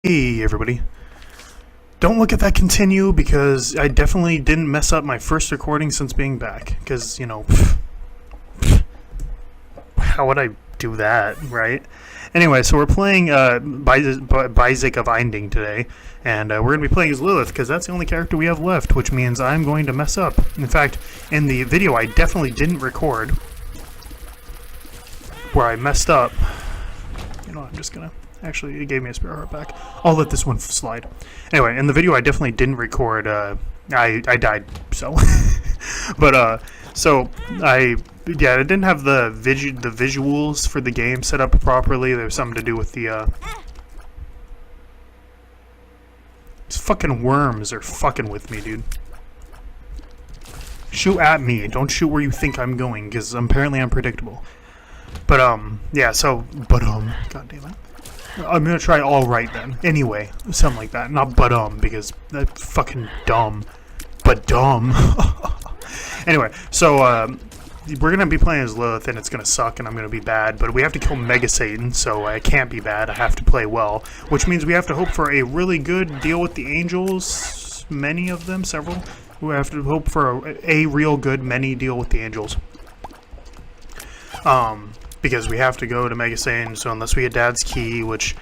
Hey everybody. Don't look at that continue because I definitely didn't mess up my first recording since being back. Because, how would I do that, right? Anyway, so we're playing Basic of Einding today. And we're going to be playing as Lilith because that's the only character we have left, which means I'm going to mess up. In fact, in the video I definitely didn't record where I messed up. I'm just going to... Actually, it gave me a spare heart back. I'll let this one slide. Anyway, in the video I definitely didn't record, I died, so. But, I didn't have the visuals for the game set up properly. There's something to do with the, These fucking worms are fucking with me, dude. Shoot at me. Don't shoot where you think I'm going, because apparently I'm predictable. But, God damn it. I'm gonna try all right then. Anyway, something like that. Not because that's fucking dumb. But dumb. Anyway, so we're gonna be playing as Lilith, and it's gonna suck, and I'm gonna be bad. But we have to kill Mega Satan, so I can't be bad. I have to play well, which means we have to hope for a really good deal with the angels. Many of them, several. We have to hope for a real good many deal with the angels. Because we have to go to Mega Satan, so unless we get Dad's key, which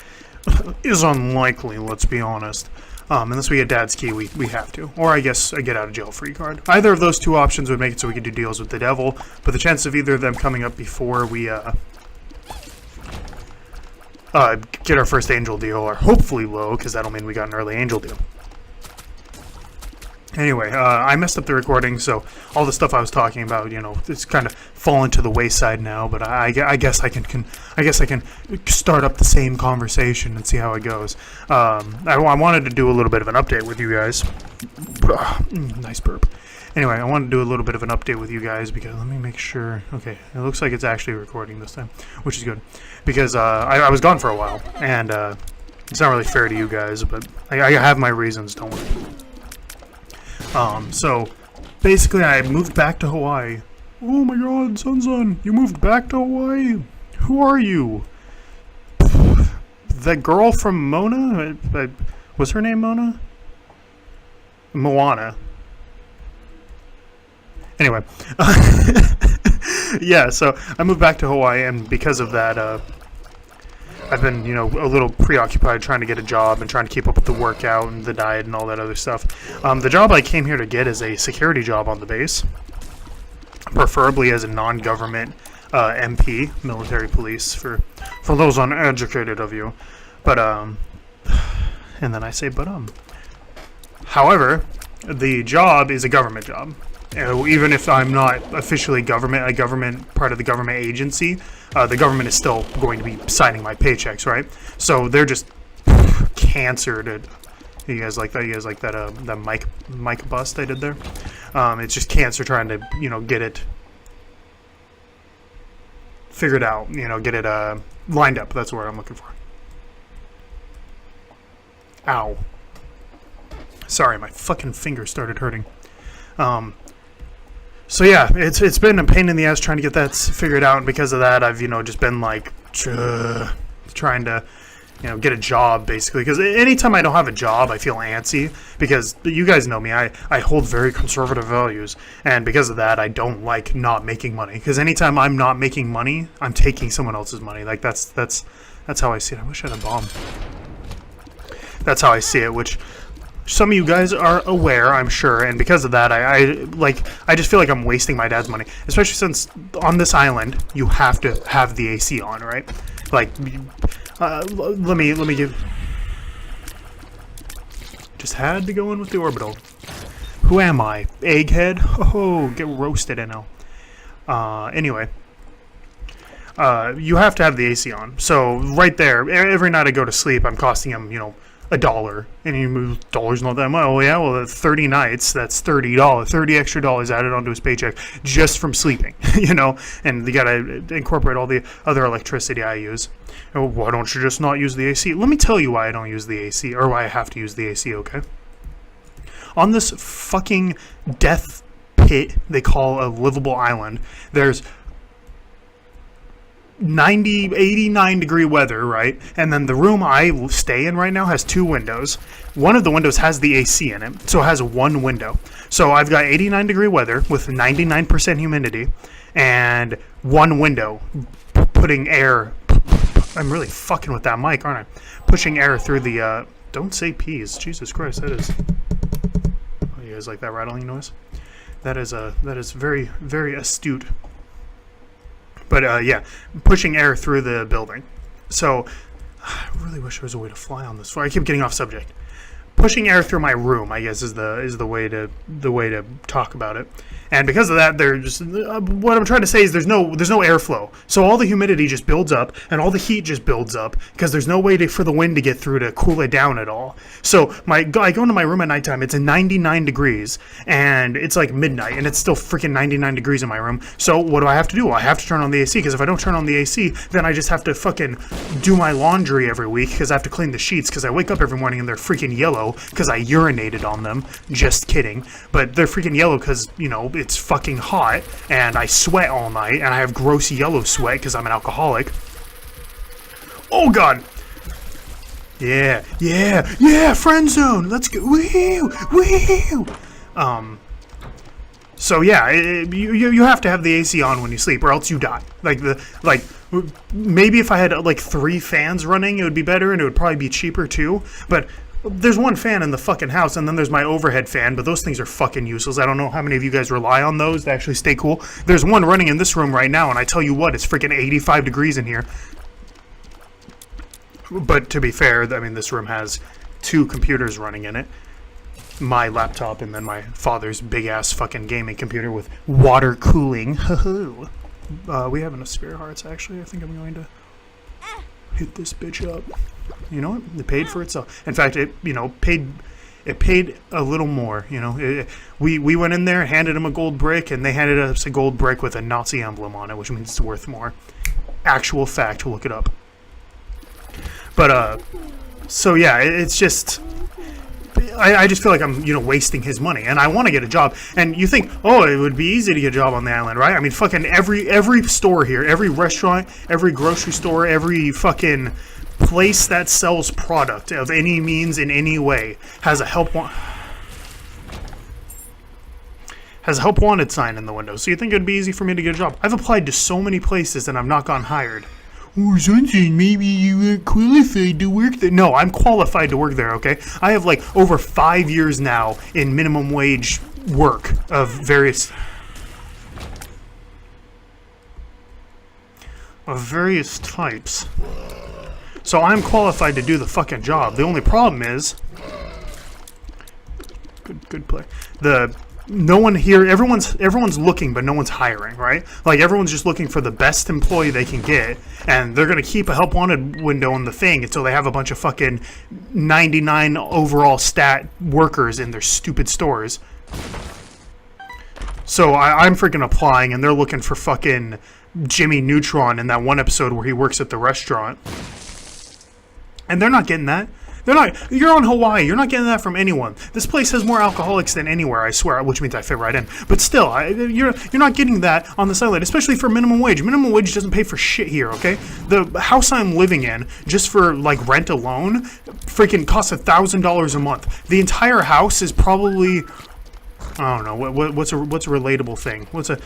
is unlikely, let's be honest. Unless we get Dad's key, we have to. Or I guess a get out of jail free card. Either of those two options would make it so we could do deals with the devil, but the chance of either of them coming up before we get our first angel deal are hopefully low, because that'll mean we got an early angel deal. Anyway, I messed up the recording, so all the stuff I was talking about, it's kind of fallen to the wayside now. But I guess I can start up the same conversation and see how it goes. I wanted to do a little bit of an update with you guys. Nice burp. Anyway, I wanted to do a little bit of an update with you guys because let me make sure. Okay, it looks like it's actually recording this time, which is good because I was gone for a while, and it's not really fair to you guys, but I have my reasons. Don't worry. So, basically I moved back to Hawaii. Oh my god, Sun, you moved back to Hawaii? Who are you? That girl from Mona? Was her name Mona? Moana. Anyway. Yeah, so I moved back to Hawaii, and because of that, I've been, a little preoccupied trying to get a job and trying to keep up with the workout and the diet and all that other stuff. The job I came here to get is a security job on the base, preferably as a non-government MP, military police, for those uneducated of you. But, and then I say, however, the job is a government job. Even if I'm not officially a government part of the government agency, the government is still going to be signing my paychecks, right? So they're just cancer to... You guys like that? You guys like that mic bust I did there? It's just cancer trying to, get it figured out, get it lined up. That's what I'm looking for. Ow. Sorry, my fucking finger started hurting. So yeah, it's been a pain in the ass trying to get that figured out, and because of that, I've just been like trying to get a job basically. Because anytime I don't have a job, I feel antsy because you guys know me. I hold very conservative values, and because of that, I don't like not making money. Because anytime I'm not making money, I'm taking someone else's money. Like that's how I see it. I wish I had a bomb. That's how I see it, which. Some of you guys are aware, I'm sure, and because of that, I just feel like I'm wasting my dad's money. Especially since on this island, you have to have the AC on, right? Like, let me give... Just had to go in with the orbital. Who am I? Egghead? Oh, get roasted, I know. Anyway. You have to have the AC on. So, right there, every night I go to sleep, I'm costing him, $1, and you move dollars not that much. Oh yeah, well, that's 30 nights. That's $30, 30 extra dollars added onto his paycheck just from sleeping. And you gotta incorporate all the other electricity I use. Oh, why don't you just not use the AC? Let me tell you why I don't use the AC, or why I have to use the AC. Okay. On this fucking death pit they call a livable island, there's 89 degree weather, right? And then the room I stay in right now has 2 windows. One of the windows has the AC in it, so it has 1 window. So I've got 89 degree weather with 99% humidity and 1 window putting air. I'm really fucking with that mic, aren't I? Pushing air through the, don't say peas. Jesus Christ, that is... Oh, you guys like that rattling noise? That is very, very astute. But yeah, pushing air through the building. So I really wish there was a way to fly on this. I keep getting off subject. Pushing air through my room, I guess, is the way to talk about it. And because of that, they're just what I'm trying to say is there's no airflow. So all the humidity just builds up, and all the heat just builds up because there's no way for the wind to get through to cool it down at all. So I go into my room at nighttime. It's 99 degrees, and it's like midnight, and it's still freaking 99 degrees in my room. So what do I have to do? I have to turn on the AC because if I don't turn on the AC, then I just have to fucking do my laundry every week because I have to clean the sheets because I wake up every morning and they're freaking yellow because I urinated on them. Just kidding, but they're freaking yellow because it's fucking hot and I sweat all night and I have gross yellow sweat because I'm an alcoholic. Oh god. Yeah, friend zone. Let's go. Woo. So yeah, you have to have the AC on when you sleep or else you die. Maybe if I had like 3 fans running it would be better and it would probably be cheaper too, but there's 1 fan in the fucking house, and then there's my overhead fan, but those things are fucking useless. I don't know how many of you guys rely on those to actually stay cool. There's 1 running in this room right now, and I tell you what, it's freaking 85 degrees in here. But to be fair, I mean, this room has 2 computers running in it. My laptop and then my father's big-ass fucking gaming computer with water cooling. We have enough spare hearts, actually. I think I'm going to hit this bitch up. You know what? It paid for itself. In fact, it paid a little more. We went in there, handed them a gold brick, and they handed us a gold brick with a Nazi emblem on it, which means it's worth more. Actual fact. Look it up. But so yeah, it's just. I just feel like I'm, wasting his money, and I want to get a job. And you think, oh, it would be easy to get a job on the island, right? I mean, fucking every store here, every restaurant, every grocery store, every fucking place that sells product of any means in any way has a help wanted sign in the window. So you think it'd be easy for me to get a job? I've applied to so many places and I've not gotten hired. Or something, maybe you weren't qualified to work there. No, I'm qualified to work there, okay? I have like over 5 years now in minimum wage work of various types. So I'm qualified to do the fucking job. The only problem is good play. No one here, everyone's looking, but no one's hiring, right? Like, everyone's just looking for the best employee they can get, and they're going to keep a help wanted window in the thing until they have a bunch of fucking 99 overall stat workers in their stupid stores. So I'm freaking applying, and they're looking for fucking Jimmy Neutron in that one episode where he works at the restaurant. And they're not getting that. You're on Hawaii. You're not getting that from anyone. This place has more alcoholics than anywhere, I swear, which means I fit right in. But still, you're not getting that on the island, especially for minimum wage. Minimum wage doesn't pay for shit here, okay? The house I'm living in, just for, like, rent alone, freaking costs $1,000 a month. The entire house is probably... I don't know what's a relatable thing. What's a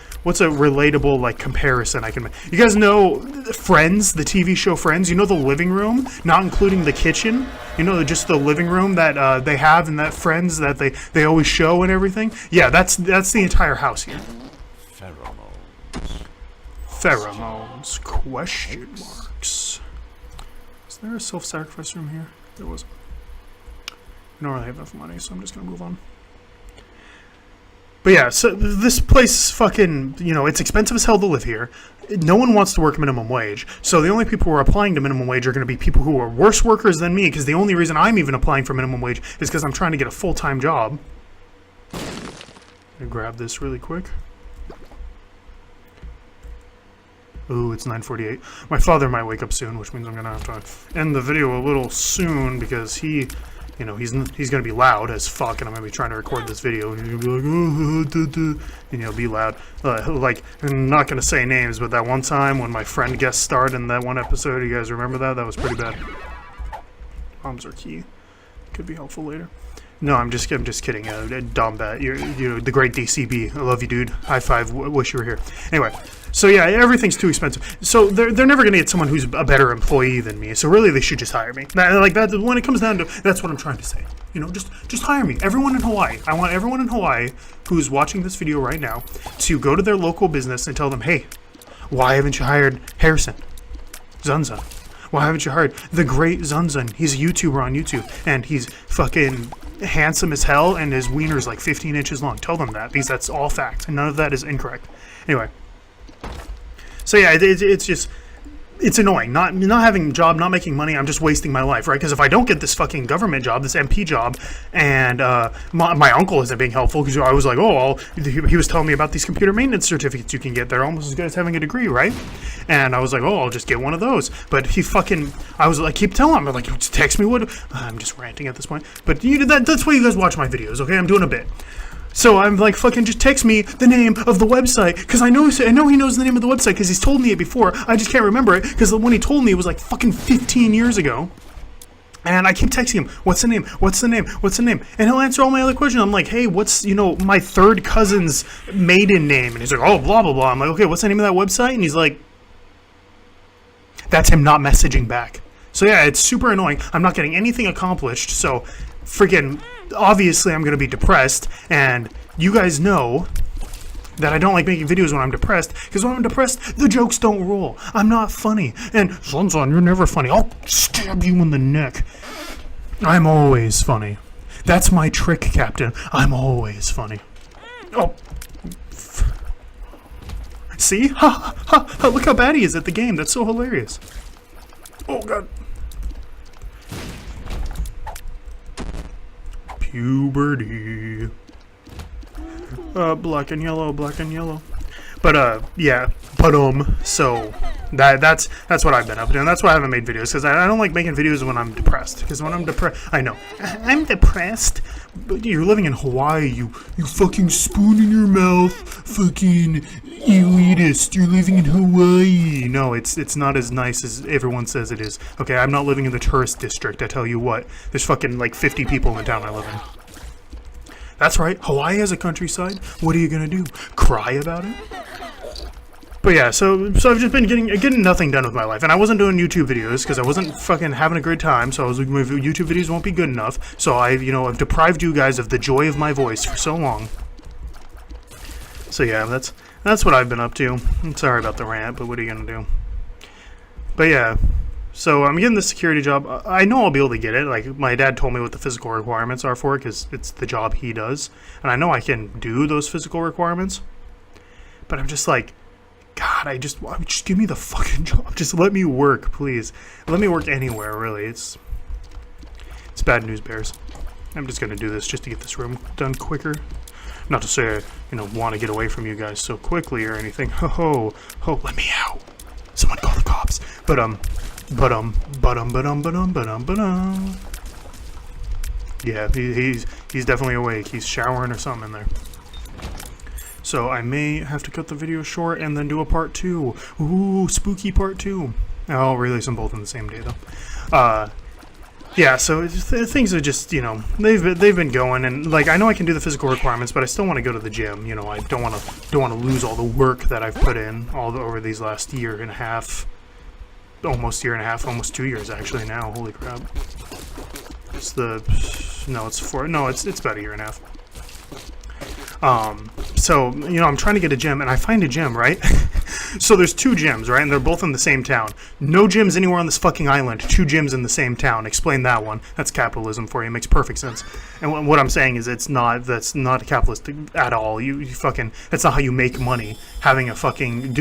relatable like comparison I can make? You guys know Friends, the TV show Friends? You know the living room, not including the kitchen. You know just the living room that they have in that Friends that they always show and everything. Yeah, that's the entire house here. Pheromones? Question marks. Is there a self-sacrifice room here? There wasn't. I don't really have enough money, so I'm just gonna move on. But yeah, so this place is fucking, it's expensive as hell to live here. No one wants to work minimum wage. So the only people who are applying to minimum wage are going to be people who are worse workers than me, because the only reason I'm even applying for minimum wage is because I'm trying to get a full-time job. I'm going to grab this really quick. Ooh, it's 9:48. My father might wake up soon, which means I'm going to have to end the video a little soon because he You know, he's gonna be loud as fuck, and I'm gonna be trying to record this video, and he'll be like, oh, duh, duh, and he'll be loud. Like, I'm not gonna say names, but that one time when my friend guest starred in that one episode, you guys remember that? That was pretty bad. Bombs are key. Could be helpful later. No, I'm just kidding. Dombat, you're the great DCB. I love you, dude. High five. Wish you were here. Anyway, so yeah, everything's too expensive. So they're never gonna get someone who's a better employee than me. So really, they should just hire me. Like that. When it comes down to, that's what I'm trying to say. You know, just hire me. Everyone in Hawaii. I want everyone in Hawaii who's watching this video right now to go to their local business and tell them, hey, why haven't you hired Harrison Zunzun? Why haven't you hired the great Zunzun? He's a YouTuber on YouTube, and he's fucking handsome as hell, and his wiener's like 15 inches long. Tell them that, because that's all fact, and none of that is incorrect. Anyway. So yeah, it's just... It's annoying, not having a job, not making money. I'm just wasting my life, right? Because if I don't get this fucking government job, this MP job, and my uncle isn't being helpful, because I was like, oh, he was telling me about these computer maintenance certificates you can get. They're almost as good as having a degree, right? And I was like, oh, I'll just get one of those. But he fucking, I was like, keep telling him, I'm like, text me what. I'm just ranting at this point. But that's why you guys watch my videos, okay? I'm doing a bit. So I'm like, fucking just text me the name of the website, because I know he knows the name of the website, because he's told me it before. I just can't remember it, because when he told me it was like fucking 15 years ago. And I keep texting him, what's the name? What's the name? What's the name? And he'll answer all my other questions. I'm like, hey, what's, my third cousin's maiden name? And he's like, oh, blah, blah, blah. I'm like, okay, what's the name of that website? And he's like, that's him not messaging back. So yeah, it's super annoying. I'm not getting anything accomplished, so freaking... Obviously, I'm going to be depressed, and you guys know that I don't like making videos when I'm depressed, because when I'm depressed, the jokes don't roll. I'm not funny, and Zunzun, you're never funny. I'll stab you in the neck. I'm always funny. That's my trick, Captain. I'm always funny. Oh. See? Ha, ha, ha, look how bad he is at the game. That's so hilarious. Oh, God. Puberty. Black and yellow, black and yellow. But yeah, so that's what I've been up to, and that's why I haven't made videos, because I don't like making videos when I'm depressed. Because when I'm depressed, I know I'm depressed. But you're living in Hawaii, you fucking spoon in your mouth, fucking elitist. You're living in Hawaii. No, it's not as nice as everyone says it is. Okay, I'm not living in the tourist district. I tell you what, there's fucking like 50 people in the town I live in. That's right, Hawaii has a countryside. What are you gonna do? Cry about it? But yeah, so I've just been getting nothing done with my life, and I wasn't doing YouTube videos because I wasn't fucking having a great time. So I was like, my YouTube videos won't be good enough. So I've deprived you guys of the joy of my voice for so long. So yeah, that's what I've been up to. I'm sorry about the rant, but what are you gonna do? But yeah, so I'm getting the security job. I know I'll be able to get it. Like, my dad told me what the physical requirements are for it, because it's the job he does, and I know I can do those physical requirements. But I'm just like, God, just give me the fucking job. Just let me work, please. Let me work anywhere, really. It's bad news bears. I'm just gonna do this just to get this room done quicker. Not to say I, want to get away from you guys so quickly or anything. Ho, let me out. Someone call the cops. Yeah, he's definitely awake. He's showering or something in there. So I may have to cut the video short and then do a part 2. Ooh, spooky part 2. I'll release them both on the same day, though. Yeah, so things are just, they've been going, and like I know I can do the physical requirements, but I still want to go to the gym. I don't want to lose all the work that I've put in over these last year and a half, almost 2 years actually now. Holy crap! It's about a year and a half. So, I'm trying to get a gym, and I find a gym, right? So there's 2 gyms, right? And they're both in the same town. No gyms anywhere on this fucking island. 2 gyms in the same town. Explain that one. That's capitalism for you. It makes perfect sense. And what I'm saying is that's not capitalistic at all. You fucking, that's not how you make money. Having a fucking,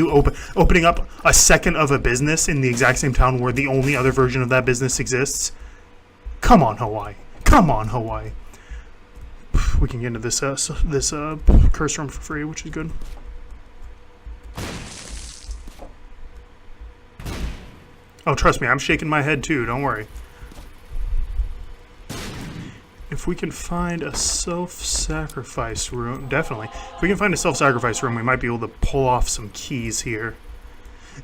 opening up a second of a business in the exact same town where the only other version of that business exists. Come on, Hawaii. Come on, Hawaii. We can get into this curse room for free, which is good. Oh, trust me, I'm shaking my head too. Don't worry. if we can find a self-sacrifice room, definitely. If we can find a self-sacrifice room, we might be able to pull off some keys here.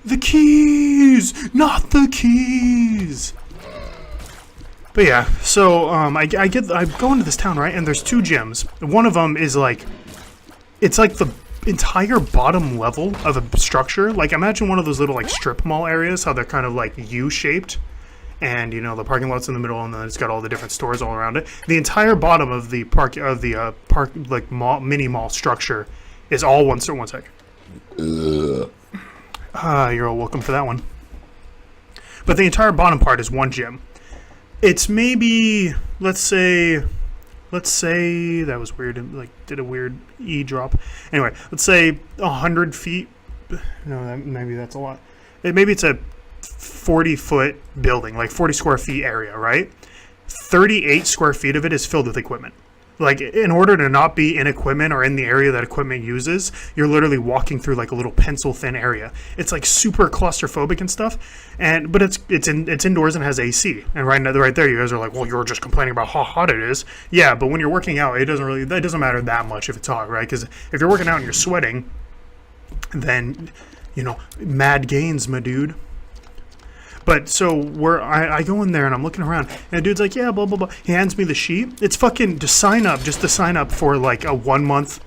The keys! Not the keys! But yeah, so I go into this town, right? And there's 2 gyms. One of them is like, it's like the entire bottom level of a structure. Like, imagine one of those little like strip mall areas, how they're kind of like U-shaped. And you know the parking lot's in the middle, and then it's got all the different stores all around it. The entire bottom of the park like mall, mini mall structure is all one sec. You're all welcome for that one. But the entire bottom part is one gym. It's maybe let's say that was weird. It like did a weird E drop. Anyway, let's say 100 feet. No, maybe that's a lot. Maybe it's a 40-foot building, like 40 square feet area, right? 38 square feet of it is filled with equipment. Like, in order to not be in equipment or in the area that equipment uses, you're literally walking through like a little pencil thin area. It's like super claustrophobic and stuff, but it's indoors and has AC. And right there, you guys are like, well, you're just complaining about how hot it is. Yeah, but when you're working out, it doesn't matter that much if it's hot, right? Because if you're working out and you're sweating, then you know, mad gains, my dude. But so I go in there and I'm looking around and the dude's like, yeah, blah, blah, blah. He hands me the sheet. It's fucking to sign up for like a 1 month,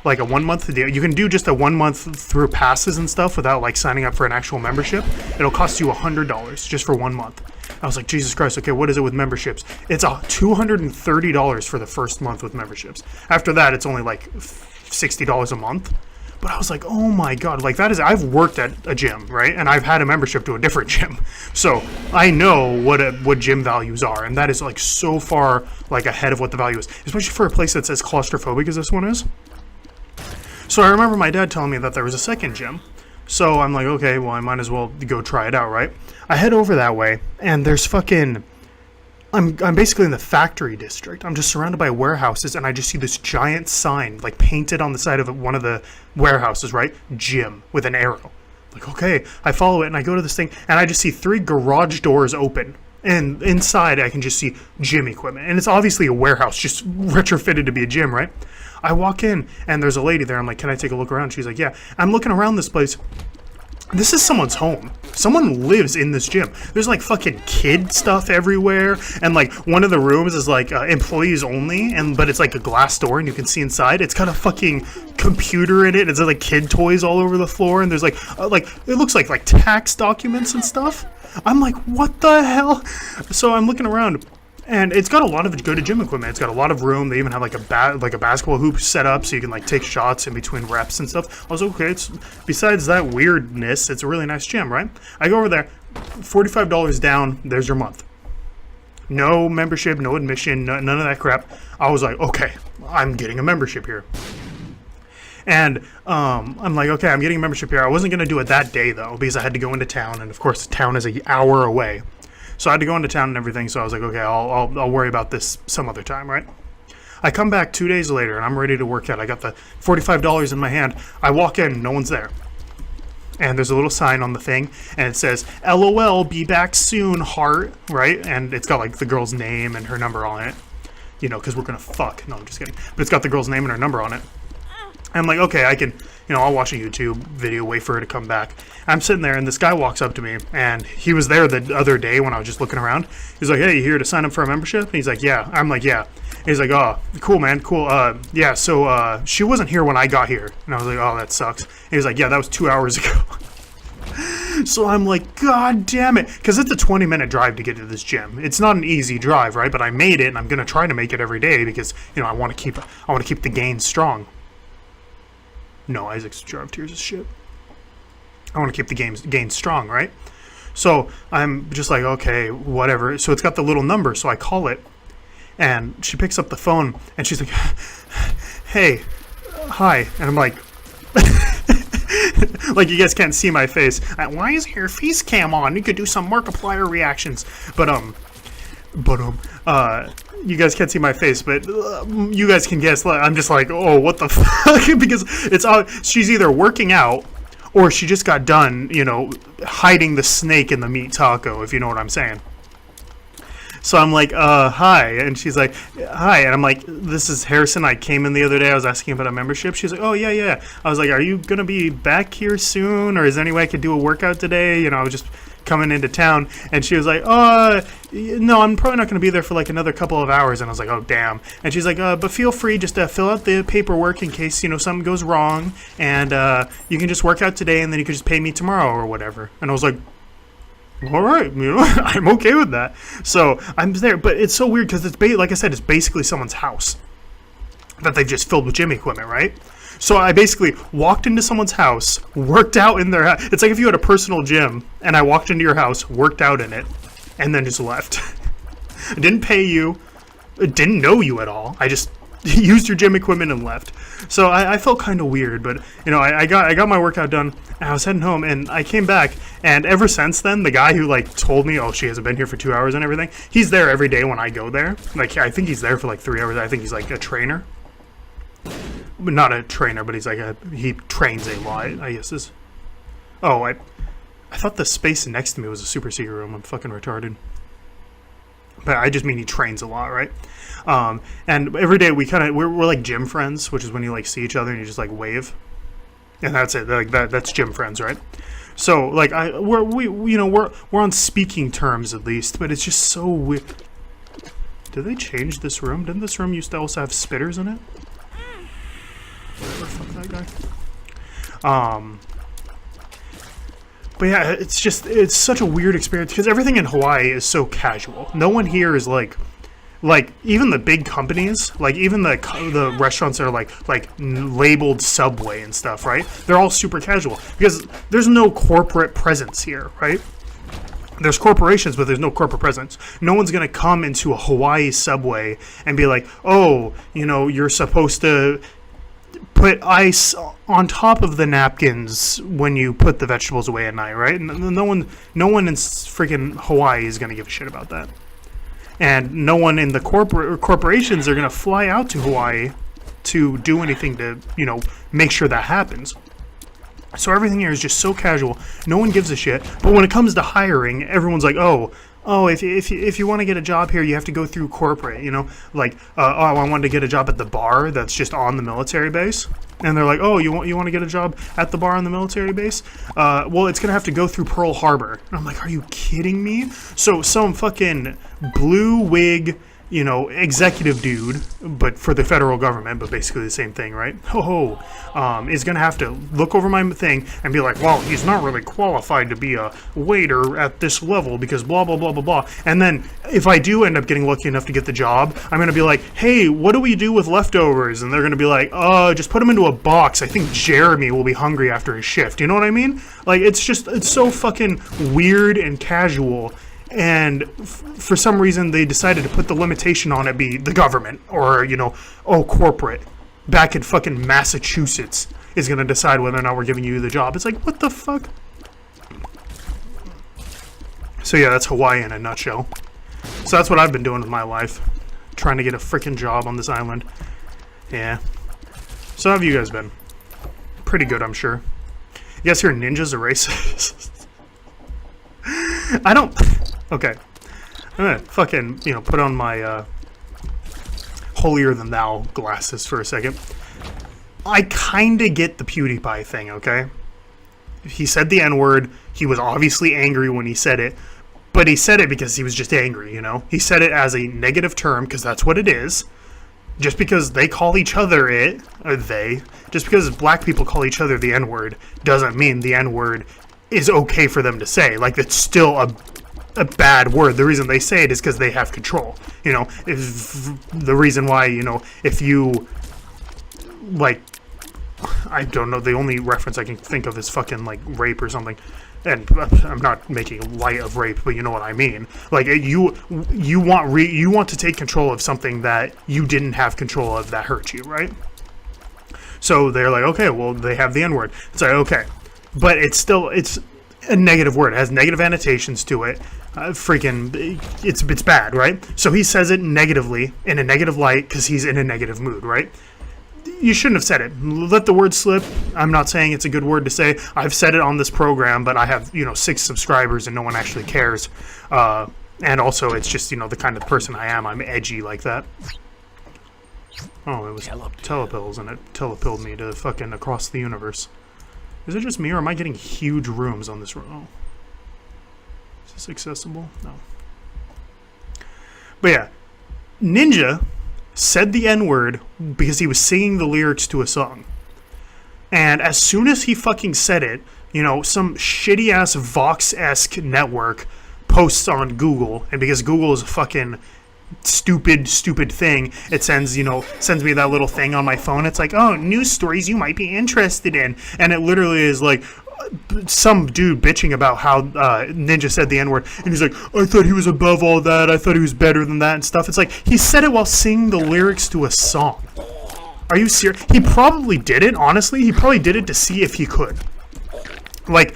deal. You can do just a 1 month through passes and stuff without like signing up for an actual membership. It'll cost you $100 just for 1 month. I was like, Jesus Christ, okay, what is it with memberships? It's $230 for the first month with memberships. After that, it's only like $60 a month. But I was like, oh my God, like that is, I've worked at a gym, right? And I've had a membership to a different gym. So I know what gym values are. And that is like so far like ahead of what the value is, especially for a place that's as claustrophobic as this one is. So I remember my dad telling me that there was a second gym. So I'm like, okay, well, I might as well go try it out, right? I head over that way and there's fucking, I'm basically in the factory district. I'm just surrounded by warehouses, and I just see this giant sign, like painted on the side of one of the warehouses, right? Gym with an arrow. Like, okay, I follow it, and I go to this thing, and I just see 3 garage doors open. And inside, I can just see gym equipment. And it's obviously a warehouse, just retrofitted to be a gym, right? I walk in, and there's a lady there. I'm like, can I take a look around? She's like, yeah. I'm looking around this place. This is someone's home. Someone lives in this gym. There's like fucking kid stuff everywhere, and like one of the rooms is like employees only, but it's like a glass door and you can see inside. It's got a fucking computer in it. It's like kid toys all over the floor, and there's like it looks like tax documents and stuff. I'm like, what the hell? So I'm looking around. And it's got a lot of good gym equipment. It's got a lot of room. They even have like a basketball hoop set up so you can like take shots in between reps and stuff. I was like, okay, it's besides that weirdness, it's a really nice gym, right? I go over there, $45 down, there's your month. No membership, no admission, none of that crap. I was like, okay, I'm getting a membership here. And I'm like, okay, I'm getting a membership here. I wasn't going to do it that day though, because I had to go into town, and of course the town is an hour away. So I had to go into town and everything, so I was like, okay, I'll worry about this some other time, right? I come back 2 days later, and I'm ready to work out. I got the $45 in my hand. I walk in, no one's there. And there's a little sign on the thing, and it says, LOL, be back soon, heart, right? And it's got, like, the girl's name and her number on it. You know, because we're going to fuck. No, I'm just kidding. But it's got the girl's name and her number on it. I'm like, okay, I can, I'll watch a YouTube video, wait for her to come back. I'm sitting there, and this guy walks up to me, and he was there the other day when I was just looking around. He's like, hey, you here to sign up for a membership? And he's like, yeah. I'm like, yeah. And he's like, oh, cool, man, cool. Yeah, so she wasn't here when I got here. And I was like, oh, that sucks. And he was like, yeah, that was 2 hours ago. So I'm like, God damn it. Because it's a 20-minute drive to get to this gym. It's not an easy drive, right? But I made it, and I'm going to try to make it every day because, I want to keep the gains strong. No, Isaac's Jar of Tears is shit. I want to keep the gains strong, right? So I'm just like, okay, whatever. So it's got the little number, so I call it, and she picks up the phone, and she's like, hey, hi. And I'm like, like you guys can't see my face. Why isn't your face cam on? You could do some Markiplier reactions. But you guys can't see my face, but you guys can guess. I'm just like, oh, what the fuck? Because she's either working out or she just got done, hiding the snake in the meat taco, if you know what I'm saying. So I'm like, hi. And she's like, hi. And I'm like, this is Harrison. I came in the other day. I was asking about a membership. She's like, oh, yeah, yeah. I was like, are you going to be back here soon? Or is there any way I could do a workout today? You know, I was just coming into town. And she was like, no, I'm probably not going to be there for like another couple of hours. And I was like, oh, damn. And she's like, but feel free just to fill out the paperwork in case, you know, something goes wrong. And you can just work out today and then you can just pay me tomorrow or whatever. And I was like, all right, you know, I'm okay with that. So I'm there, but it's so weird because it's like I said, it's basically someone's house that they've just filled with gym equipment, right? So I basically walked into someone's house, worked out in their house. It's like if you had a personal gym and I walked into your house, worked out in it, and then just left. I didn't pay you, didn't know you at all. I just used your gym equipment and left. So I felt kind of weird, but you know, I got my workout done and I was heading home and I came back, and ever since then the guy who like told me, oh, she hasn't been here for 2 hours and everything, he's there every day when I go there. Like I think he's there for like 3 hours. I think he's like a trainer, not a trainer, but he's like he trains a lot, I guess. I thought the space next to me was a super secret room. I'm fucking retarded. But I just mean he trains a lot, right? And every day we're like gym friends, which is when you like see each other and you just like wave, and that's it. Like that's gym friends, right? So like we're on speaking terms at least, but it's just so weird. Did they change this room? Didn't this room used to also have spitters in it? Whatever, fuck that guy. But yeah, it's such a weird experience because everything in Hawaii is so casual. No one here is like even the big companies, like even the restaurants that are like labeled Subway and stuff, right? They're all super casual because there's no corporate presence here, right? There's corporations, but there's no corporate presence. No one's going to come into a Hawaii Subway and be like, oh, you know, you're supposed to put ice on top of the napkins when you put the vegetables away at night, right? No one in freaking Hawaii is going to give a shit about that. And no one in the corporations are going to fly out to Hawaii to do anything to, you know, make sure that happens. So everything here is just so casual. No one gives a shit. But when it comes to hiring, everyone's like, oh, if you want to get a job here, you have to go through corporate, you know, like, I wanted to get a job at the bar that's just on the military base. And they're like, oh, you want to get a job at the bar on the military base? Well, it's going to have to go through Pearl Harbor. And I'm like, are you kidding me? So some fucking blue wig, you know, executive dude, but for the federal government, but basically the same thing, right? Is going to have to look over my thing and be like, well, he's not really qualified to be a waiter at this level because blah, blah, blah, blah, blah. And then if I do end up getting lucky enough to get the job, I'm going to be like, hey, what do we do with leftovers? And they're going to be like, just put them into a box. I think Jeremy will be hungry after his shift. You know what I mean? Like, it's so fucking weird and casual. And for some reason, they decided to put the limitation on it be the government or, you know, corporate back in fucking Massachusetts is going to decide whether or not we're giving you the job. It's like, what the fuck? So yeah, that's Hawaii in a nutshell. So that's what I've been doing with my life. Trying to get a freaking job on this island. Yeah. So how have you guys been? Pretty good, I'm sure. You guys hear ninjas are racist? I don't... Okay. I'm gonna fucking, you know, put on my holier-than-thou glasses for a second. I kinda get the PewDiePie thing, okay? He said the N-word. He was obviously angry when he said it. But he said it because he was just angry, you know? He said it as a negative term, because that's what it is. Just because they call each other it, or they, just because black people call each other the N-word, doesn't mean the N-word is okay for them to say. Like, it's still a bad word. The reason they say it is because they have control. You know, if the reason why, you know, if you, like, I don't know, the only reference I can think of is fucking, like, rape or something. And I'm not making light of rape, but you know what I mean. Like, you want to take control of something that you didn't have control of that hurt you, right? So they're like, okay, well, they have the N-word. It's like, okay. But it's a negative word. It has negative annotations to it. It's bad, right? So he says it negatively, in a negative light, because he's in a negative mood, right? You shouldn't have said it. Let the word slip. I'm not saying it's a good word to say. I've said it on this program, but I have, 6 subscribers and no one actually cares. And also, it's just, you know, the kind of person I am. I'm edgy like that. Oh, it was telepills, and it telepilled me to fucking across the universe. Is it just me, or am I getting huge rooms on this room? Oh. Is this accessible? No. But yeah, Ninja said the N-word because he was singing the lyrics to a song. And as soon as he fucking said it, you know, some shitty-ass Vox-esque network posts on Google, and because Google is a fucking stupid thing, it sends me that little thing on my phone. It's like, oh, news stories you might be interested in. And it literally is like some dude bitching about how Ninja said the N-word, and he's like, I thought he was above all that, I thought he was better than that and stuff. It's like, he said it while singing the lyrics to a song. Are you serious? He probably did it, honestly. He probably did it to see if he could. Like,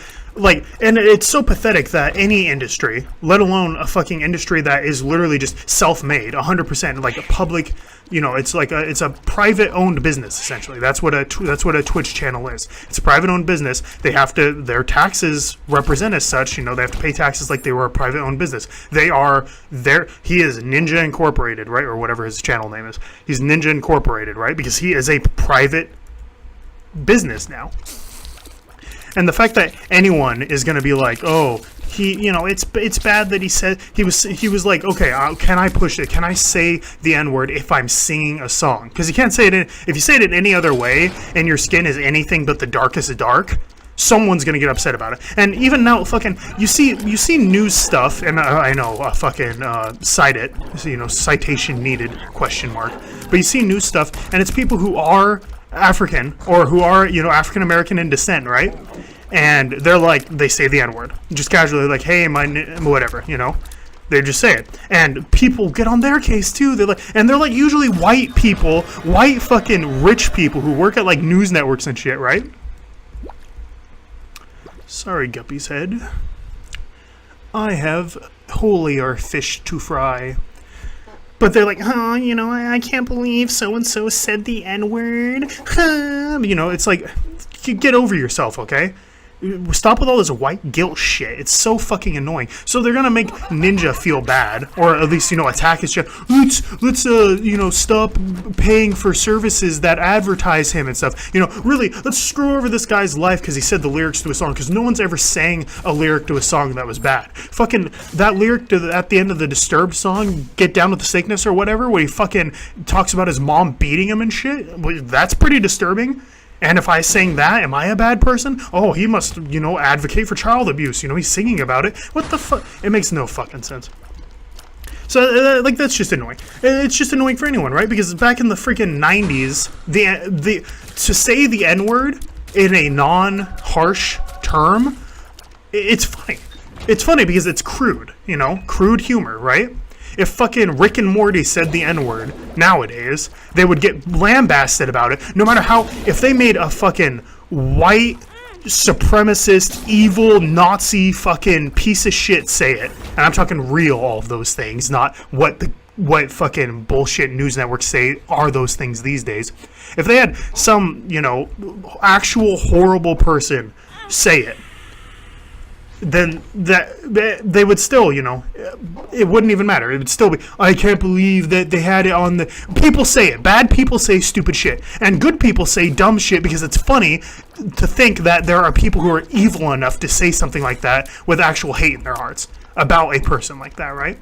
and it's so pathetic that any industry, let alone a fucking industry that is literally just self-made, 100%, like a public, you know, it's a private-owned business, essentially. That's what a Twitch channel is. It's a private-owned business. They have to, their taxes represent as such, you know, they have to pay taxes like they were a private-owned business. He is Ninja Incorporated, right, or whatever his channel name is. He's Ninja Incorporated, right, because he is a private business now. And the fact that anyone is going to be like, oh, it's bad that he said, he was like, okay, can I push it? Can I say the N-word if I'm singing a song? Because you can't say it, if you say it in any other way and your skin is anything but the darkest of dark, someone's going to get upset about it. And even now, fucking, you see news stuff, and I know, cite it, you know, citation needed, ? But you see news stuff, and it's people who are African, or who are, you know, African American in descent, right? And they're like, they say the N-word just casually, like, hey, whatever, you know, they just say it, and people get on their case too. They're like usually white people, white fucking rich people who work at like news networks and shit, right? Sorry, Guppy's head. I have holier fish to fry. But they're like, oh, you know, I can't believe so-and-so said the N-word. You know, it's like, get over yourself, okay? Stop with all this white guilt shit. It's so fucking annoying. So they're gonna make Ninja feel bad, or at least, you know, attack his channel. Let's you know, stop paying for services that advertise him and stuff. You know, really, let's screw over this guy's life because he said the lyrics to a song. Because no one's ever sang a lyric to a song that was bad. Fucking that lyric at the end of the Disturbed song, "Get Down with the Sickness" or whatever, where he fucking talks about his mom beating him and shit. That's pretty disturbing. And if I sing that, am I a bad person? Oh, he must, you know, advocate for child abuse. You know, he's singing about it. What the fuck? It makes no fucking sense. So, like, that's just annoying. It's just annoying for anyone, right? Because back in the freaking 90s, to say the N-word in a non-harsh term, it's funny. It's funny because it's crude, you know? Crude humor, right? If fucking Rick and Morty said the N-word nowadays, they would get lambasted about it. No matter how, if they made a fucking white supremacist, evil, Nazi fucking piece of shit say it, and I'm talking real, all of those things, not what fucking bullshit news networks say are those things these days. If they had some, you know, actual horrible person say it, then they would still, you know, it wouldn't even matter. It would still be, I can't believe that they had it on the... People say it. Bad people say stupid shit. And good people say dumb shit because it's funny to think that there are people who are evil enough to say something like that with actual hate in their hearts about a person like that, right?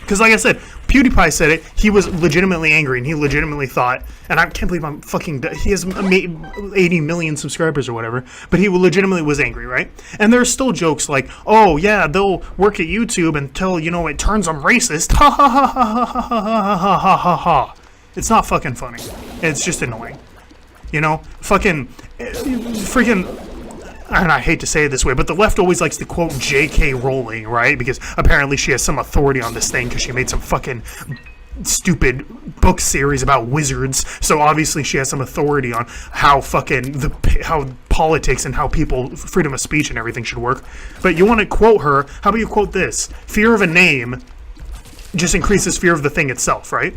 Because like I said, PewDiePie said it, he was legitimately angry, and he legitimately thought, and I can't believe I'm fucking, he has 80 million subscribers or whatever, but he legitimately was angry, right? And there's still jokes like, oh yeah, they'll work at YouTube until, you know, it turns them racist, ha ha ha ha ha ha ha ha ha ha ha. It's not fucking funny. It's just annoying. You know, freaking, and I hate to say it this way, but the left always likes to quote J.K. Rowling, right? Because apparently she has some authority on this thing because she made some fucking stupid book series about wizards. So obviously she has some authority on how fucking how politics and how people, freedom of speech and everything should work. But you want to quote her? How about you quote this? Fear of a name just increases fear of the thing itself, right?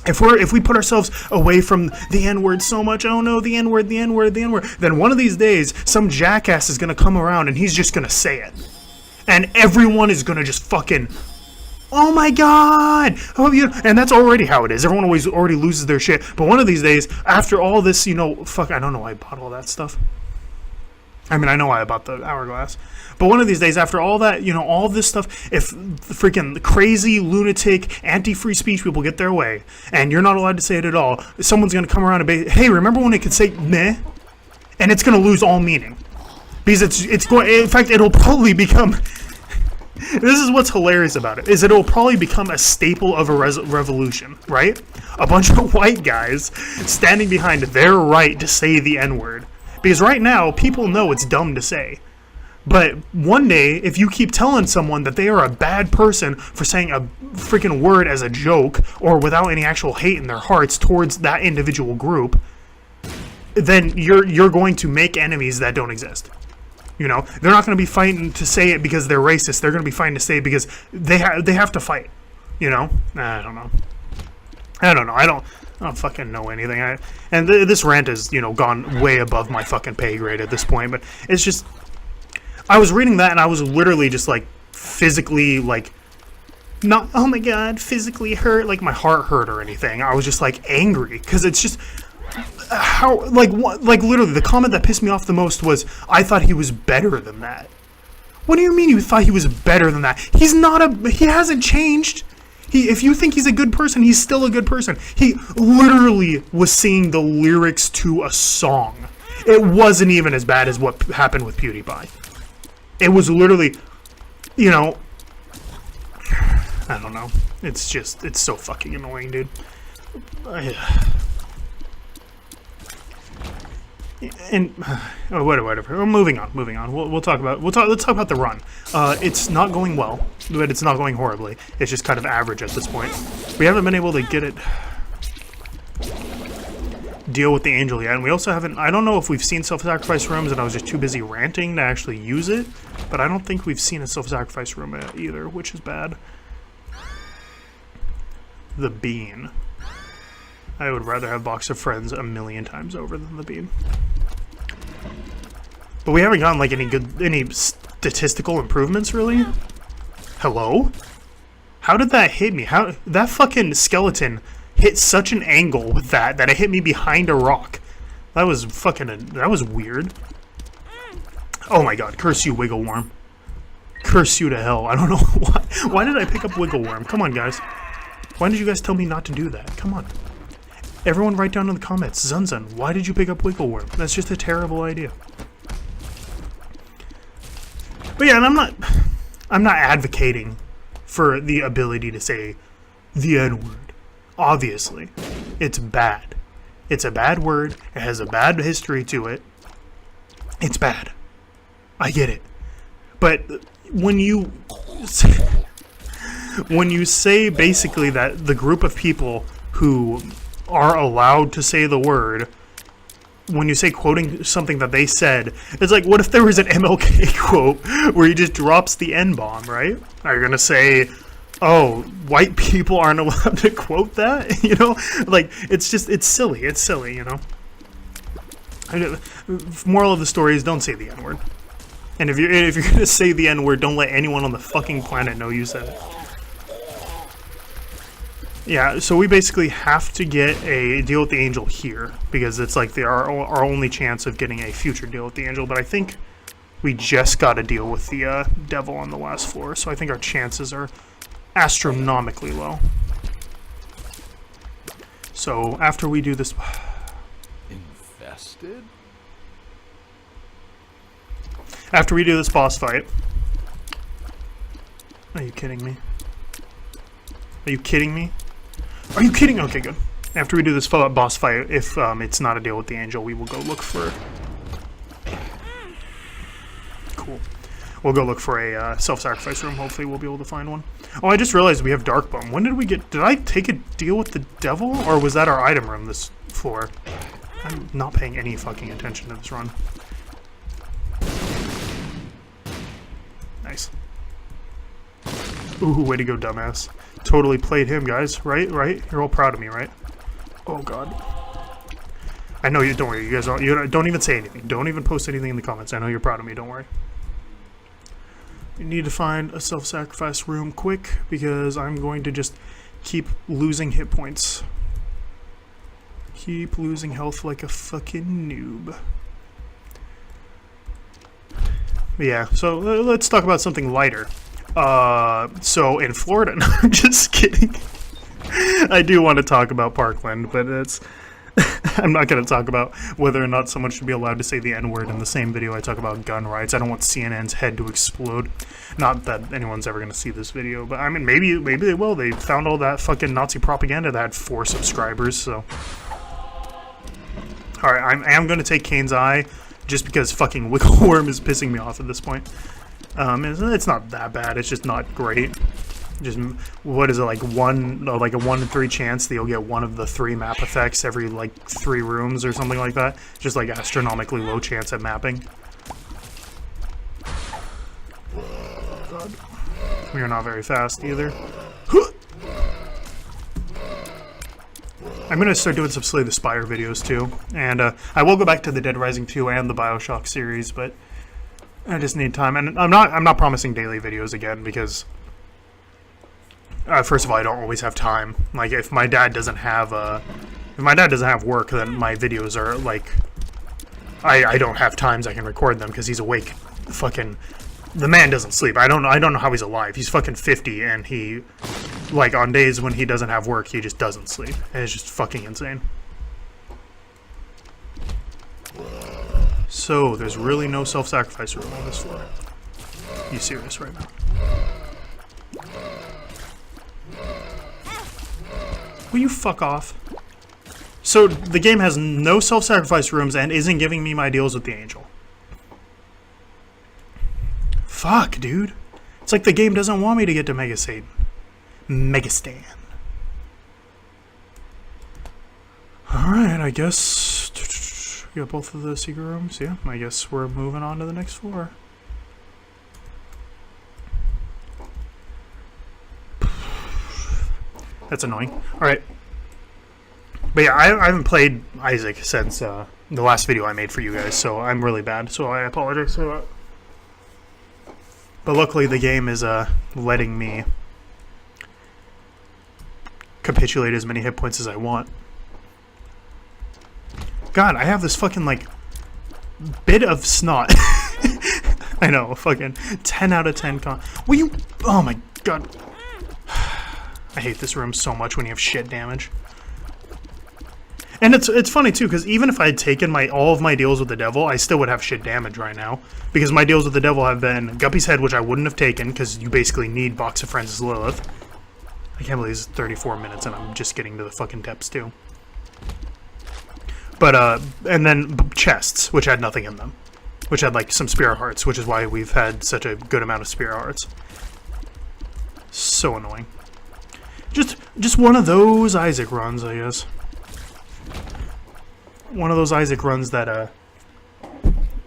If we put ourselves away from the N-word so much, oh no, the N-word, then one of these days, some jackass is going to come around and he's just going to say it. And everyone is gonna just fucking, oh my god, oh you, and that's already how it is. Everyone always already loses their shit. But one of these days, after all this, you know, fuck, I don't know why I bought all that stuff. I mean, I know why I bought the hourglass. But one of these days, after all that, you know, all this stuff, if the freaking crazy, lunatic, anti-free speech people get their way, and you're not allowed to say it at all, someone's going to come around and be, hey, remember when it could say meh? And it's going to lose all meaning. Because it's going, in fact, it'll probably become, this is what's hilarious about it, is it'll probably become a staple of a revolution, right? A bunch of white guys standing behind their right to say the N-word. Because right now, people know it's dumb to say. But one day, if you keep telling someone that they are a bad person for saying a freaking word as a joke, or without any actual hate in their hearts towards that individual group, then you're going to make enemies that don't exist. You know, they're not going to be fighting to say it because they're racist. They're going to be fighting to say it because they have to fight. You know, I don't know. I don't fucking know anything. This rant has, you know, gone way above my fucking pay grade at this point. But it's just, I was reading that and I was literally just like physically like, not, oh my god, physically hurt, like my heart hurt or anything. I was just like angry because it's just how, like, what, like literally the comment that pissed me off the most was, I thought he was better than that. What do you mean you thought he was better than that? He's not he hasn't changed. If you think he's a good person, he's still a good person. He literally was singing the lyrics to a song. It wasn't even as bad as what happened with PewDiePie. It was literally, you know, I don't know. It's just, it's so fucking annoying, dude. And whatever. Moving on. We'll talk about. Let's talk about the run. It's not going well, but it's not going horribly. It's just kind of average at this point. We haven't been able to get it. Deal with the angel yet, and we also haven't. I don't know if we've seen self-sacrifice rooms, and I was just too busy ranting to actually use it. But I don't think we've seen a self-sacrifice room either, which is bad. The bean. I would rather have Box of Friends a million times over than the bean. But we haven't gotten like any statistical improvements really. Hello? How did that hit me? How that fucking skeleton hit such an angle with that it hit me behind a rock. That was that was weird. Oh my god, curse you, Wiggle Worm. Curse you to hell. I don't know why. Why did I pick up Wiggle Worm? Come on, guys. Why did you guys tell me not to do that? Come on. Everyone write down in the comments, Zunzun, why did you pick up Wiggle Worm? That's just a terrible idea. But yeah, and I'm not advocating for the ability to say the N-word. Obviously, it's bad. It's a bad word. It has a bad history to it. It's bad. I get it. But when you say basically that the group of people who are allowed to say the word, when you say quoting something that they said, it's like, what if there was an MLK quote where he just drops the N-bomb, right? Are you gonna say, oh, white people aren't allowed to quote that? You know, like, it's silly, you know? Moral of the story is don't say the N-word. And if you're gonna say the N-word, don't let anyone on the fucking planet know you said it. Yeah, so we basically have to get a deal with the angel here, because it's like our only chance of getting a future deal with the angel, but I think we just got to deal with the devil on the last floor, so I think our chances are astronomically low. So after we do this... Infested? After we do this boss fight... Are you kidding me? Are you kidding me? Are you kidding? Okay, good. After we do this boss fight, if it's not a deal with the angel, we will go look for... Cool. We'll go look for a self-sacrifice room. Hopefully we'll be able to find one. Oh, I just realized we have Dark Bum. When did we get... Did I take a deal with the devil? Or was that our item room this floor? I'm not paying any fucking attention to this run. Nice. Ooh, way to go, dumbass. Totally played him, guys. Right? You're all proud of me, right? Oh, God. I know you. Don't worry. You guys don't even say anything. Don't even post anything in the comments. I know you're proud of me. Don't worry. You need to find a self-sacrifice room quick because I'm going to just keep losing hit points. Keep losing health like a fucking noob. But yeah, so let's talk about something lighter. So in Florida, no, I'm just kidding. I do want to talk about Parkland, but it's I'm not going to talk about whether or not someone should be allowed to say the N-word in the same video I talk about gun rights. I don't want CNN's head to explode. Not that anyone's ever going to see this video, but I mean, maybe they will. They found all that fucking Nazi propaganda that had 4 subscribers, so. Alright, I am going to take Kane's Eye, just because fucking Wiggleworm is pissing me off at this point. It's not that bad, it's just not great. Just, what is it, like a 1 in 3 chance that you'll get one of the 3 map effects every like 3 rooms or something like that. Just like astronomically low chance at mapping. God. We are not very fast either. I'm gonna start doing some Slay the Spire videos too, and I will go back to the Dead Rising 2 and the BioShock series, but I just need time, and I'm not promising daily videos again because. First of all, I don't always have time. Like, if my dad doesn't have work, then my videos are like, I don't have times I can record them because he's awake. Fucking, the man doesn't sleep. I don't know how he's alive. He's fucking 50, and he, like, on days when he doesn't have work, he just doesn't sleep, and it's just fucking insane. So there's really no self-sacrifice room on this floor. You serious right now? Will you fuck off? So, the game has no self-sacrifice rooms and isn't giving me my deals with the Angel. Fuck, dude. It's like the game doesn't want me to get to Mega Satan. Megastan. Alright, I guess... We got both of the secret rooms, yeah. I guess we're moving on to the next floor. That's annoying. Alright. But yeah, I haven't played Isaac since the last video I made for you guys, so I'm really bad, so I apologize for that. But luckily the game is letting me capitulate as many hit points as I want. God, I have this fucking, like, bit of snot. I know, fucking 10 out of 10 con. Will you... Oh my god. I hate this room so much when you have shit damage. And it's funny too, because even if I had taken all of my deals with the devil, I still would have shit damage right now. Because my deals with the devil have been Guppy's Head, which I wouldn't have taken, because you basically need Box of Francis Lilith. I can't believe it's 34 minutes and I'm just getting to the fucking depths too. But, and then chests, which had nothing in them. Which had, like, some Spirit Hearts, which is why we've had such a good amount of Spirit Hearts. So annoying. Just one of those Isaac runs, I guess. One of those Isaac runs that,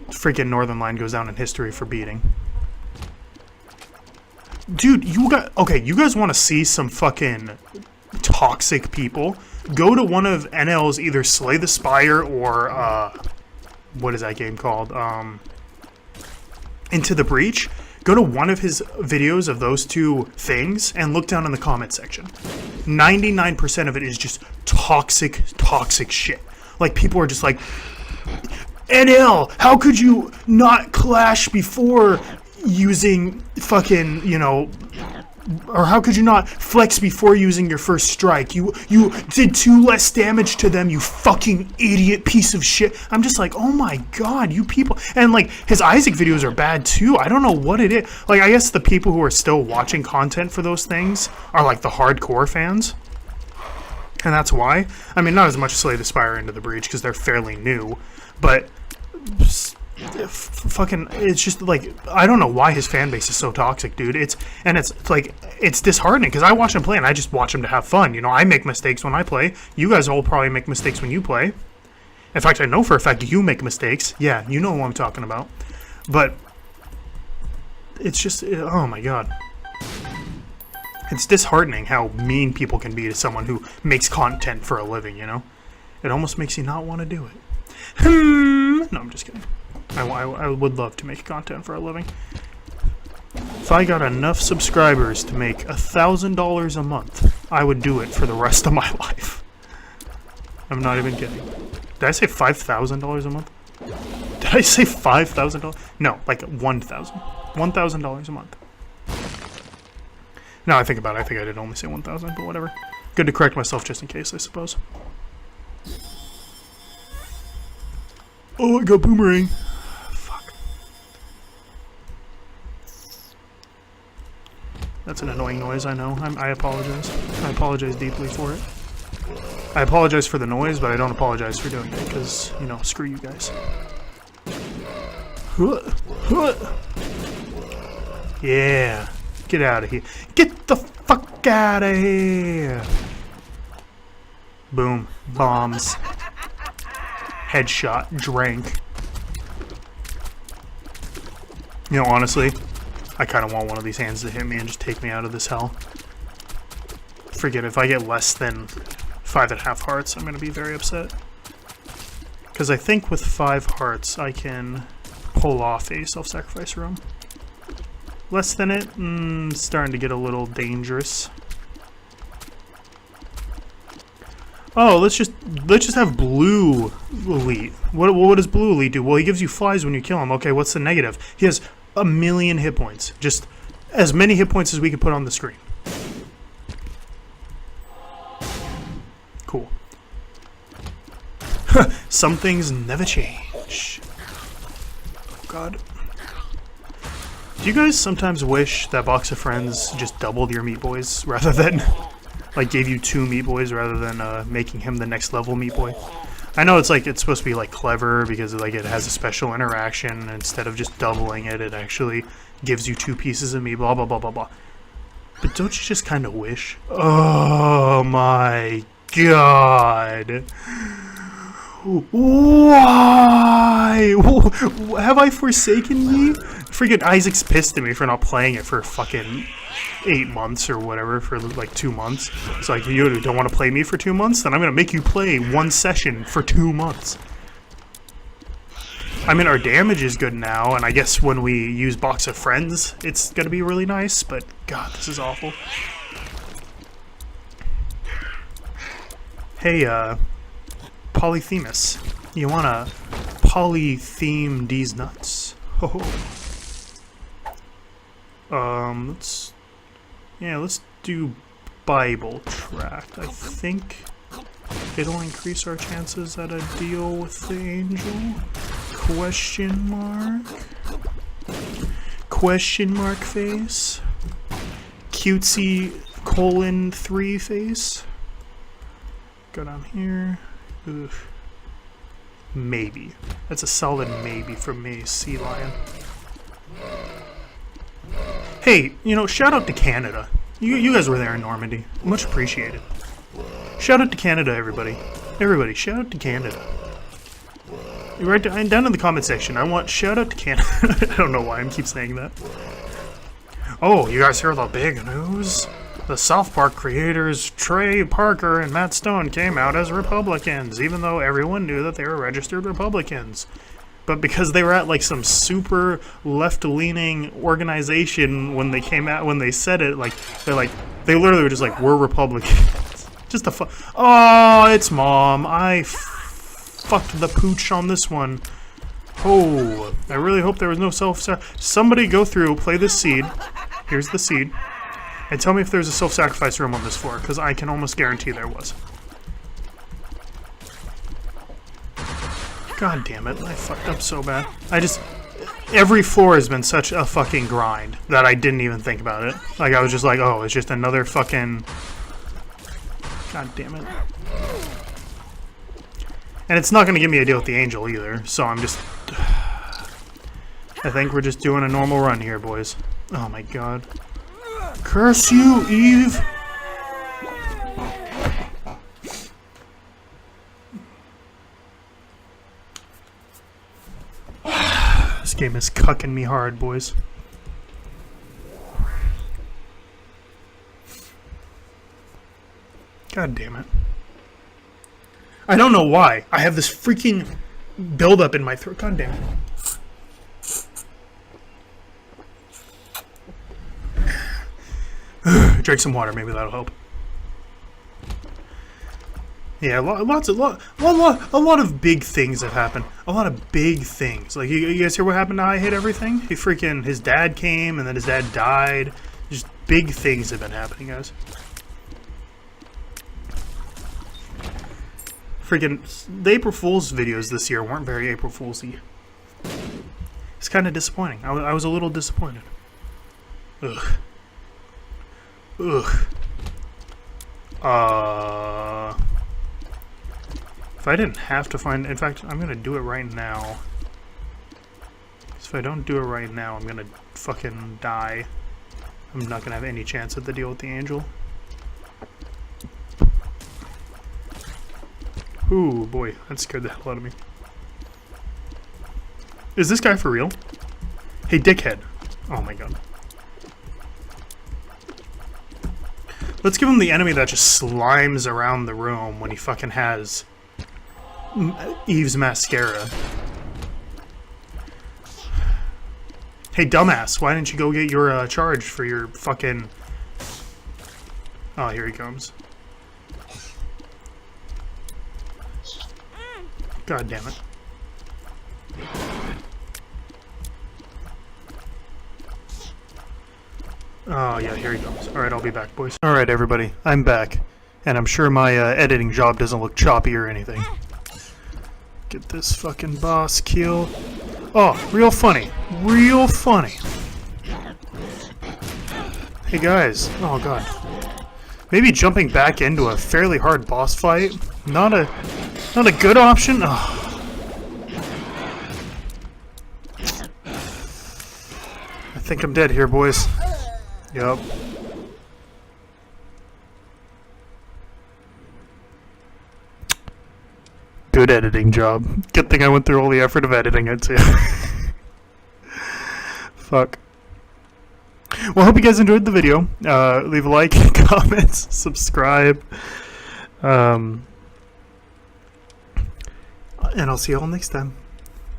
freaking Northern Line goes down in history for beating. Dude, you guys want to see some fucking toxic people? Go to one of NL's either Slay the Spire or, what is that game called? Into the Breach. Go to one of his videos of those 2 things and look down in the comment section. 99% of it is just toxic shit. Like, people are just like, NL, how could you not clash before using fucking, you know, or how could you not flex before using your first strike? You did 2 less damage to them, you fucking idiot piece of shit. I'm just like, oh my god, you people. And like, his Isaac videos are bad too. I don't know what it is. Like, I guess the people who are still watching content for those things are like the hardcore fans. And that's why. I mean, not as much Slay the Spire Into the Breach because they're fairly new, but fucking, it's just like, I don't know why his fan base is so toxic, dude. It's like, it's disheartening because I watch him play and I just watch him to have fun. You know, I make mistakes when I play. You guys all probably make mistakes when you play. In fact, I know for a fact you make mistakes. Yeah, you know who I'm talking about. But it's just, oh my god. It's disheartening how mean people can be to someone who makes content for a living, you know? It almost makes you not want to do it. No, I'm just kidding. I would love to make content for a living. If I got enough subscribers to make $1,000 a month, I would do it for the rest of my life. I'm not even kidding. Did I say $5,000 a month? Did I say $5,000? No, like $1,000 a month. Now I think about it, I think I did only say 1,000, but whatever. Good to correct myself just in case, I suppose. Oh, I got boomerang. Fuck. That's an annoying noise, I know. I apologize. I apologize deeply for it. I apologize for the noise, but I don't apologize for doing it, because, you know, screw you guys. Yeah. Get out of here. Get the fuck out of here. Boom. Bombs. Headshot. Drank. You know, honestly, I kind of want one of these hands to hit me and just take me out of this hell. Forget if I get less than 5.5 hearts, I'm going to be very upset. Because I think with 5 hearts, I can pull off a self-sacrifice room. Less than it, starting to get a little dangerous. Oh, let's just have blue elite. What does blue elite do? Well, he gives you flies when you kill him. Okay, what's the negative? He has 1,000,000 hit points. Just as many hit points as we could put on the screen. Cool. Some things never change. Oh God. Do you guys sometimes wish that Box of Friends just doubled your Meat Boys rather than, like, gave you 2 Meat Boys rather than making him the next level Meat Boy? I know it's like it's supposed to be like clever because like it has a special interaction. Instead of just doubling it, it actually gives you 2 pieces of meat. Blah blah blah blah blah. But don't you just kind of wish? Oh my God! Why? Have I forsaken me? Freaking Isaac's pissed at me for not playing it for fucking 8 months or whatever, for like 2 months. It's like, you don't want to play me for 2 months? Then I'm going to make you play 1 session for 2 months. I mean, our damage is good now, and I guess when we use Box of Friends, it's going to be really nice, but God, this is awful. Hey, Polythemus, you wanna polytheme these nuts? Oh. Let's do Bible tract. I think it'll increase our chances at a deal with the angel. Question mark? Question mark face? Cutesy :3 face? Go down here. Ugh. Maybe. That's a solid maybe from me, Sea Lion. Hey, you know, shout out to Canada. You guys were there in Normandy. Much appreciated. Shout out to Canada, everybody. Everybody, shout out to Canada. Right down in the comment section, I want shout out to Canada. I don't know why I keep saying that. Oh, you guys hear the big news? The South Park creators Trey Parker and Matt Stone came out as Republicans, even though everyone knew that they were registered Republicans. But because they were at like some super left-leaning organization when they came out, when they said it, like they literally were just like, we're Republicans. Just a oh, it's Mom. I fucked the pooch on this one. Oh, I really hope there was no somebody go through, play this seed. Here's the seed. And tell me if there's a self-sacrifice room on this floor, because I can almost guarantee there was. God damn it, I fucked up so bad. Every floor has been such a fucking grind that I didn't even think about it. Like, I was just like, oh, it's just another fucking... God damn it. And it's not going to give me a deal with the angel either, so I'm just... I think we're just doing a normal run here, boys. Oh my God. Curse you, Eve! This game is cucking me hard, boys. God damn it. I don't know why. I have this freaking buildup in my throat. God damn it. Drink some water, maybe that'll help. Yeah, a lot of big things have happened. A lot of big things. Like, you guys hear what happened to I Hate Everything? His dad came, and then his dad died. Just big things have been happening, guys. The April Fool's videos this year weren't very April Fool's-y. It's kind of disappointing. I was a little disappointed. Ugh. If I didn't have to find... In fact, I'm gonna do it right now. If I don't do it right now, I'm gonna fucking die. I'm not gonna have any chance at the deal with the angel. Ooh, boy. That scared the hell out of me. Is this guy for real? Hey, dickhead. Oh my god. Let's give him the enemy that just slimes around the room when he fucking has Eve's mascara. Hey, dumbass, why didn't you go get your charge for your fucking... Oh, here he comes. God damn it. Oh, yeah, here he comes. Alright, I'll be back, boys. Alright, everybody, I'm back. And I'm sure my editing job doesn't look choppy or anything. Get this fucking boss kill. Oh, real funny. Real funny. Hey, guys. Oh, God. Maybe jumping back into a fairly hard boss fight. Not a good option. Oh. I think I'm dead here, boys. Yup. Good editing job. Good thing I went through all the effort of editing it too. Fuck. Well, I hope you guys enjoyed the video. Leave a like, comments, subscribe. And I'll see you all next time.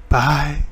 Bye.